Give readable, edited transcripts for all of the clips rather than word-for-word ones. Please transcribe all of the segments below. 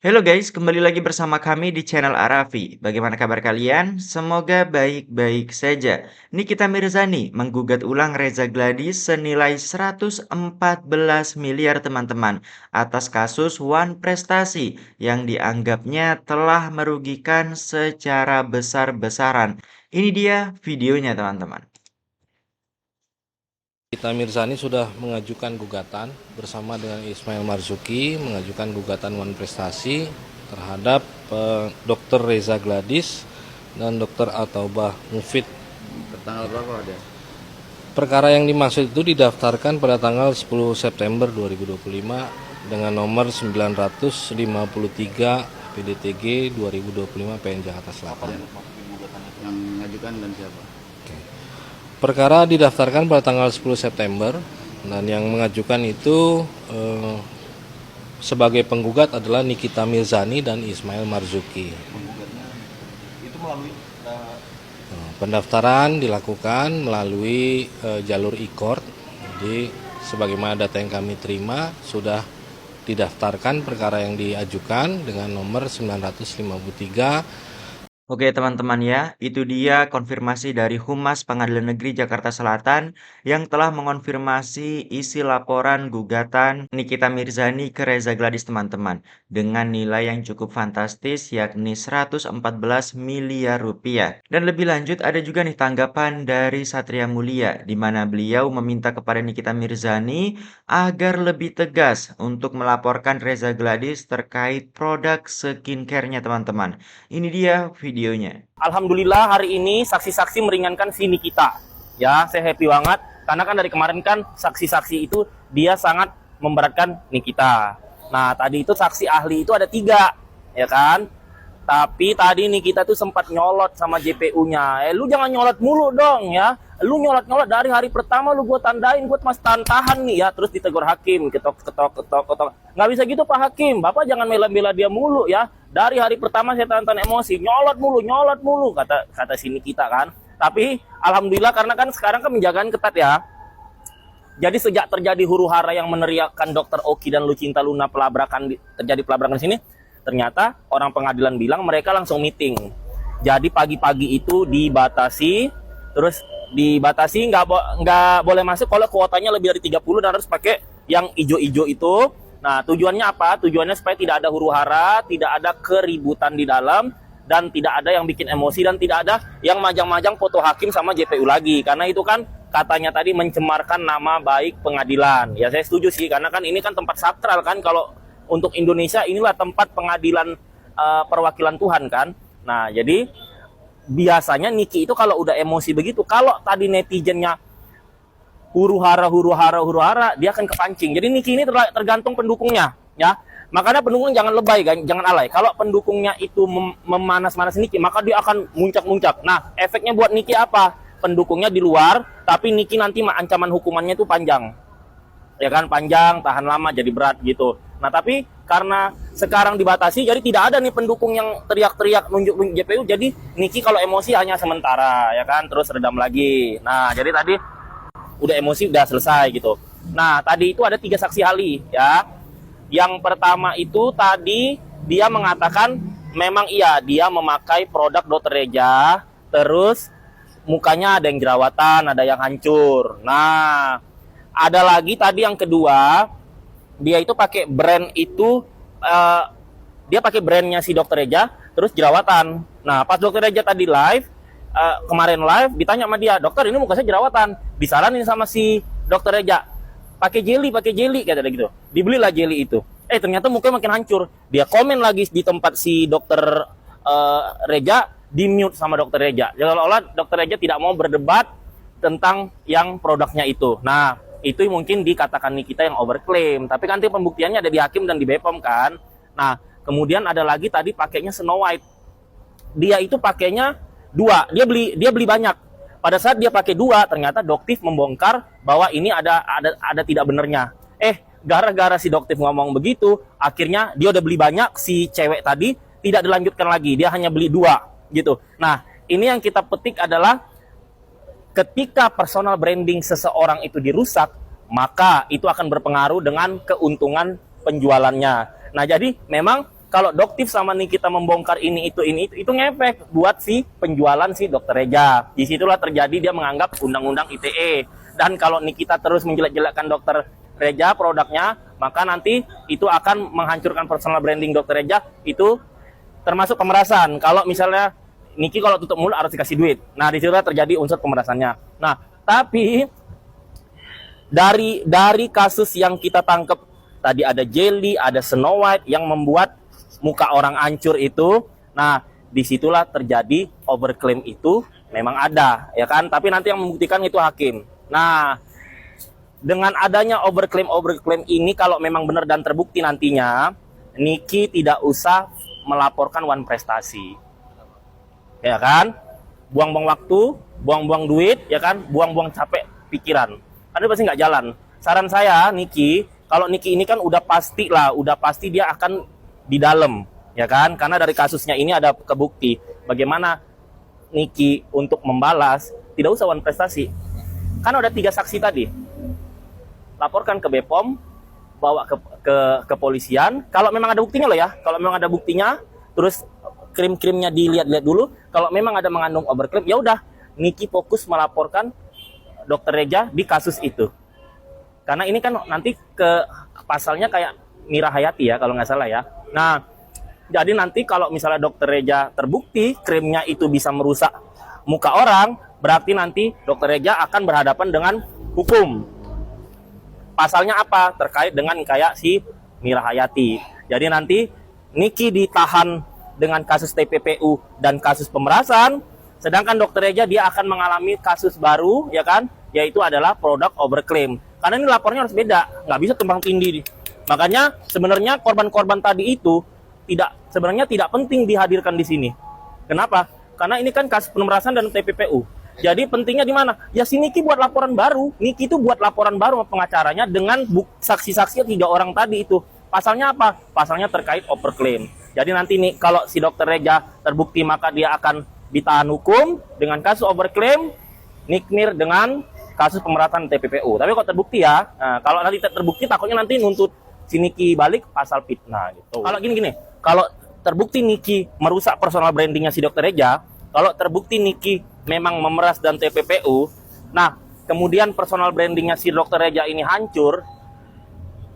Halo guys, kembali lagi bersama kami di channel Arafi. Bagaimana kabar kalian? Semoga baik-baik saja. Nikita Mirzani menggugat ulang Reza Gladys senilai 114 miliar teman-teman atas kasus One Prestasi yang dianggapnya telah merugikan secara besar-besaran. Ini dia videonya teman-teman. Nikita Mirzani sudah mengajukan gugatan bersama dengan Ismail Marzuki, mengajukan gugatan One Prestasi terhadap Dr. Reza Gladys dan Dr. Ataubah Mufid. Tanggal berapa ada? Perkara yang dimaksud itu didaftarkan pada tanggal 10 September 2025 dengan nomor 953 PDTG 2025 PN Jakarta Selatan. Yang mengajukan dan siapa? Perkara didaftarkan pada tanggal 10 September dan yang mengajukan itu sebagai penggugat adalah Nikita Mirzani dan Ismail Marzuki. Penggugatnya itu melalui Pendaftaran dilakukan melalui jalur e-court. Jadi sebagaimana data yang kami terima sudah didaftarkan perkara yang diajukan dengan nomor 953. Oke teman-teman ya, itu dia konfirmasi dari Humas Pengadilan Negeri Jakarta Selatan yang telah mengonfirmasi isi laporan gugatan Nikita Mirzani ke Reza Gladys teman-teman dengan nilai yang cukup fantastis yakni 114 miliar rupiah. Dan lebih lanjut ada juga nih tanggapan dari Satria Mulia di mana beliau meminta kepada Nikita Mirzani agar lebih tegas untuk melaporkan Reza Gladys terkait produk skincare-nya teman-teman. Ini dia videonya. Alhamdulillah hari ini saksi-saksi meringankan si Nikita. Ya, saya happy banget karena kan dari kemarin kan saksi-saksi itu dia sangat memberatkan Nikita. Nah, tadi itu saksi ahli itu ada 3, ya kan? Tapi tadi Nikita tuh sempat nyolot sama JPU-nya. Lu jangan nyolot mulu dong ya. Lu nyolot-nyolot dari hari pertama lu gue tandain, gue masih tahan nih ya. Terus ditegur hakim, ketok. Nggak bisa gitu Pak Hakim, Bapak jangan bela-bela dia mulu ya. Dari hari pertama saya tahan emosi, nyolot mulu, kata sini kita kan. Tapi alhamdulillah karena kan sekarang kan penjagaan ketat ya. Jadi sejak terjadi huru-hara yang meneriakkan Dr. Oki dan Lucinta Luna terjadi pelabrakan di sini, ternyata orang pengadilan bilang mereka langsung meeting. Jadi pagi-pagi itu dibatasi, terus dibatasi nggak boleh masuk kalau kuotanya lebih dari 30 dan harus pakai yang ijo-ijo itu. Nah, tujuannya apa? Tujuannya supaya tidak ada huru-hara, tidak ada keributan di dalam, dan tidak ada yang bikin emosi, dan tidak ada yang majang-majang foto hakim sama JPU lagi. Karena itu kan katanya tadi mencemarkan nama baik pengadilan. Ya saya setuju sih, karena kan ini kan tempat sakral kan, kalau untuk Indonesia inilah tempat pengadilan perwakilan Tuhan kan. Nah, jadi biasanya Niki itu kalau udah emosi begitu, kalau tadi netizennya huru-hara, dia akan kepancing. Jadi Niki ini tergantung pendukungnya, ya. Makanya pendukung jangan lebay, jangan alay. Kalau pendukungnya itu memanas-manas Niki, maka dia akan muncak-muncak. Nah, efeknya buat Niki apa? Pendukungnya di luar, tapi Niki nanti ancaman hukumannya itu panjang. Ya kan, panjang, tahan lama, jadi berat gitu. Nah, tapi karena sekarang dibatasi, jadi tidak ada nih pendukung yang teriak-teriak nunjuk JPU. Jadi Niki kalau emosi hanya sementara, ya kan, terus redam lagi. Nah, jadi tadi udah emosi udah selesai gitu. Nah, tadi itu ada 3 saksi ahli ya. Yang pertama itu tadi dia mengatakan memang iya dia memakai produk Dr. Reja, terus mukanya ada yang jerawatan, ada yang hancur. Nah, ada lagi tadi yang kedua, dia itu pakai brand itu dia pakai brandnya si Dr. Reja, terus jerawatan. Nah, pas Dr. Reja tadi live kemarin live ditanya sama dia, dokter ini muka saya jerawatan, disaranin sama si Dokter Reja pakai jelly kata dia gitu, dibelilah jelly itu. Ternyata mukanya makin hancur. Dia komen lagi di tempat si Dokter Reja, di mute sama Dokter Reja. Seolah-olah Dokter Reja tidak mau berdebat tentang yang produknya itu. Nah, itu mungkin dikatakan Nikita yang overclaim, tapi kan pembuktiannya ada di hakim dan di BPOM kan. Nah, kemudian ada lagi tadi pakainya Snow White. Dia itu pakainya 2, dia beli banyak. Pada saat dia pakai 2, ternyata Doktif membongkar bahwa ini ada tidak benernya. Gara-gara si Doktif ngomong begitu, akhirnya dia udah beli banyak, si cewek tadi tidak dilanjutkan lagi, dia hanya beli 2 gitu. Nah, ini yang kita petik adalah ketika personal branding seseorang itu dirusak, maka itu akan berpengaruh dengan keuntungan penjualannya. Nah, jadi memang kalau Doktif sama Nikita membongkar ini itu ngefek buat si penjualan si Dokter Reja. Disitulah terjadi dia menganggap undang-undang ITE. Dan kalau Nikita terus menjelek-jelekkan Dokter Reja produknya, maka nanti itu akan menghancurkan personal branding Dokter Reja. Itu termasuk pemerasan. Kalau misalnya Niki kalau tutup mulut harus dikasih duit. Nah, disitulah terjadi unsur pemerasannya. Nah, tapi dari kasus yang kita tangkap tadi, ada Jelly, ada Snow White yang membuat muka orang hancur itu. Nah, disitulah terjadi overclaim itu memang ada, ya kan? Tapi nanti yang membuktikan itu hakim. Nah, dengan adanya overclaim ini, kalau memang benar dan terbukti nantinya, Niki tidak usah melaporkan One Prestasi, ya kan? Buang-buang waktu, buang-buang duit, ya kan? Buang-buang capek pikiran. Karena pasti nggak jalan. Saran saya, Niki, kalau Niki ini kan udah pasti dia akan di dalam, ya kan? Karena dari kasusnya ini ada kebukti. Bagaimana Niki untuk membalas, tidak usah One Prestasi. Kan ada 3 saksi tadi. Laporkan ke BPOM, bawa ke kepolisian. Kalau memang ada buktinya loh ya. Kalau memang ada buktinya, terus krim-krimnya dilihat-lihat dulu. Kalau memang ada mengandung overclaim, ya udah Niki fokus melaporkan Dokter Reja di kasus itu. Karena ini kan nanti ke pasalnya kayak Mira Hayati ya, kalau nggak salah ya. Nah, jadi nanti kalau misalnya Dokter Reja terbukti krimnya itu bisa merusak muka orang, berarti nanti Dokter Reja akan berhadapan dengan hukum. Pasalnya apa? Terkait dengan kayak si Mira Hayati. Jadi nanti Niki ditahan dengan kasus TPPU dan kasus pemerasan, sedangkan Dokter Reja dia akan mengalami kasus baru, ya kan? Yaitu adalah produk overclaim. Karena ini lapornya harus beda, nggak bisa tumpang tindih. Makanya sebenarnya korban-korban tadi itu sebenarnya tidak penting dihadirkan di sini. Kenapa? Karena ini kan kasus pemerasan dan TPPU. Jadi pentingnya di mana? Ya si Niki buat laporan baru. Niki itu buat laporan baru sama pengacaranya dengan saksi-saksi 3 orang tadi itu. Pasalnya apa? Pasalnya terkait overclaim. Jadi nanti nih kalau si Dokter Reja terbukti, maka dia akan ditahan hukum dengan kasus overclaim, Nikmir dengan kasus pemerasan TPPU. Tapi kalau terbukti ya, nah, kalau nanti terbukti takutnya nanti nuntut si Niki balik pasal fitnah gitu. Kalau gini, kalau terbukti Niki merusak personal brandingnya si Dokter Reja, kalau terbukti Niki memang memeras dan TPPU, nah kemudian personal brandingnya si Dokter Reja ini hancur,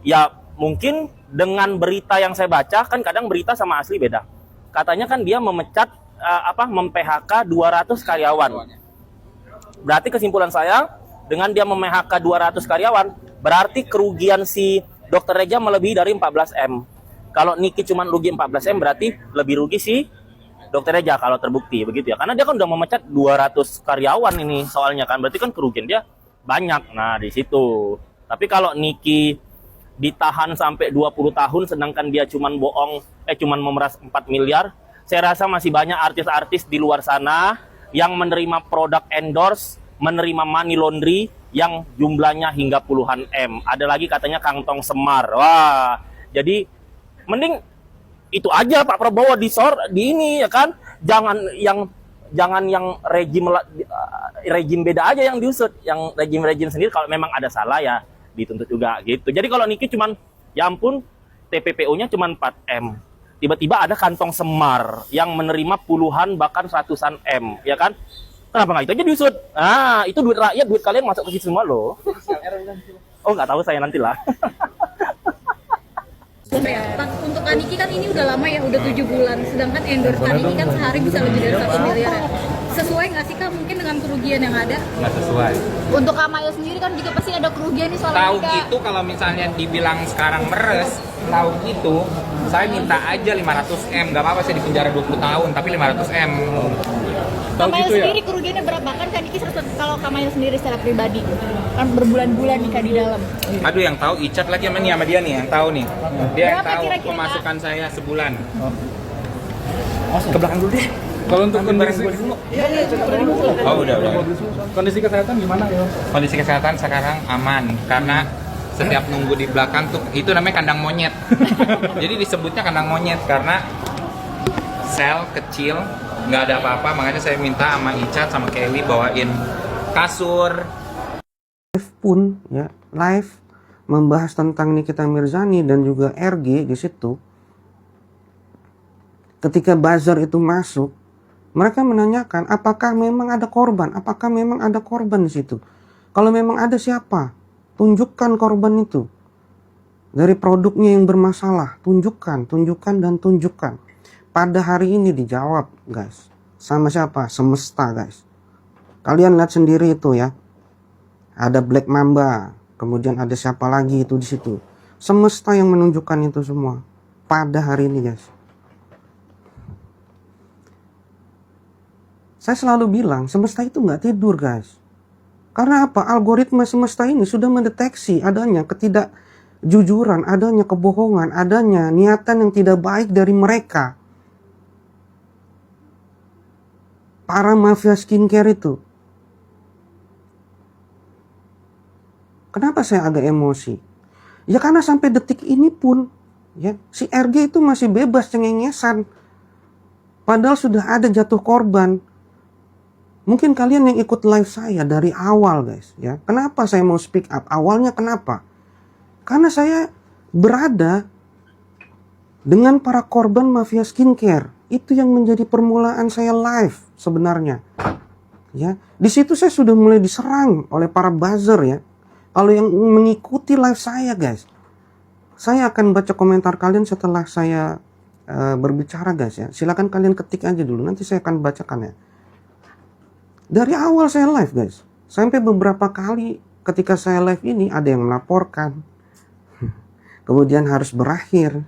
ya mungkin dengan berita yang saya baca, kan kadang berita sama asli beda. Katanya kan dia memecat, mem-PHK 200 karyawan. Berarti kesimpulan saya, dengan dia mem-PHK 200 karyawan, berarti kerugian si Dokter Reja melebihi dari 14M. Kalau Niki cuma rugi 14M, berarti lebih rugi si Dokter Reja kalau terbukti begitu ya. Karena dia kan udah memecat 200 karyawan ini soalnya kan, berarti kan kerugian dia banyak. Nah, di situ. Tapi kalau Niki ditahan sampai 20 tahun sedangkan dia cuman cuman memeras 4 miliar, saya rasa masih banyak artis-artis di luar sana yang menerima produk endorse, menerima money laundry yang jumlahnya hingga puluhan M. Ada lagi katanya kantong semar. Wah, jadi mending itu aja Pak Prabowo di ini ya kan. Jangan yang rejim beda aja yang diusut, yang rejim sendiri kalau memang ada salah ya dituntut juga gitu. Jadi kalau Niki cuman ya ampun TPPU-nya cuman 4M. Tiba-tiba ada kantong semar yang menerima puluhan bahkan ratusan M, ya kan? Kenapa nggak itu aja diusut? Ah, itu duit rakyat, duit kalian masuk ke situ semua loh. Oh, nggak tahu saya nantilah. Untuk Aniki kan ini udah lama ya, udah 7 bulan. Sedangkan endorse Aniki kan sehari bisa lebih dari 1 miliar ya. Sesuai nggak sih Kak mungkin dengan kerugian yang ada? Nggak sesuai. Untuk Kamayo sendiri kan juga pasti ada kerugian nih soal Tahu Kak. gitu kalau misalnya dibilang sekarang meres, tahu gitu, saya minta aja 500M, nggak apa-apa saya dipenjara 20 tahun, tapi 500M. Kamayo sendiri kerugiannya berapa kan Kak Niki kalau Kamayo sendiri secara pribadi kan berbulan-bulan nih Kak di dalam. Aduh, yang tahu Icat lagi sama dia nih, yang tahu nih. Dia yang Berapa tahu kira-kira, pemasukan saya sebulan. Ke belakang dulu deh. Kalau untuk kondisi Oh, udah. kondisi kesehatan gimana ya? Kondisi kesehatan sekarang aman karena setiap nunggu di belakang tuh itu namanya kandang monyet. Jadi disebutnya kandang monyet karena sel kecil, nggak ada apa-apa. Makanya saya minta sama Icat sama Kelly bawain kasur. Live pun ya, live membahas tentang Nikita Mirzani dan juga RG di situ. ketika buzzer itu masuk, mereka menanyakan apakah memang ada korban, apakah memang ada korban di situ. Kalau memang ada, siapa? Tunjukkan korban itu. Dari produknya yang bermasalah, tunjukkan dan tunjukkan. Pada hari ini dijawab, guys. Sama siapa? Semesta, guys. Kalian lihat sendiri itu ya. Ada Black Mamba, kemudian ada siapa lagi itu di situ. Semesta yang menunjukkan itu semua pada hari ini, guys. Saya selalu bilang, semesta itu nggak tidur, guys. Karena apa? Algoritma semesta ini sudah mendeteksi adanya ketidakjujuran, adanya kebohongan, adanya niatan yang tidak baik dari mereka. Para mafia skincare itu. Kenapa saya agak emosi? Ya karena sampai detik ini pun, ya, si RG itu masih bebas cengengesan. Padahal sudah ada jatuh korban. Mungkin kalian yang ikut live saya dari awal, guys, ya. Kenapa saya mau speak up? Awalnya kenapa? Karena saya berada dengan para korban mafia skincare. Itu yang menjadi permulaan saya live sebenarnya. Ya, di situ saya sudah mulai diserang oleh para buzzer, ya. Kalau yang mengikuti live saya, guys, saya akan baca komentar kalian setelah saya berbicara, guys, ya. Silakan kalian ketik aja dulu, nanti saya akan bacakan, ya. Dari awal saya live, guys, sampai beberapa kali ketika saya live ini ada yang melaporkan, kemudian harus berakhir.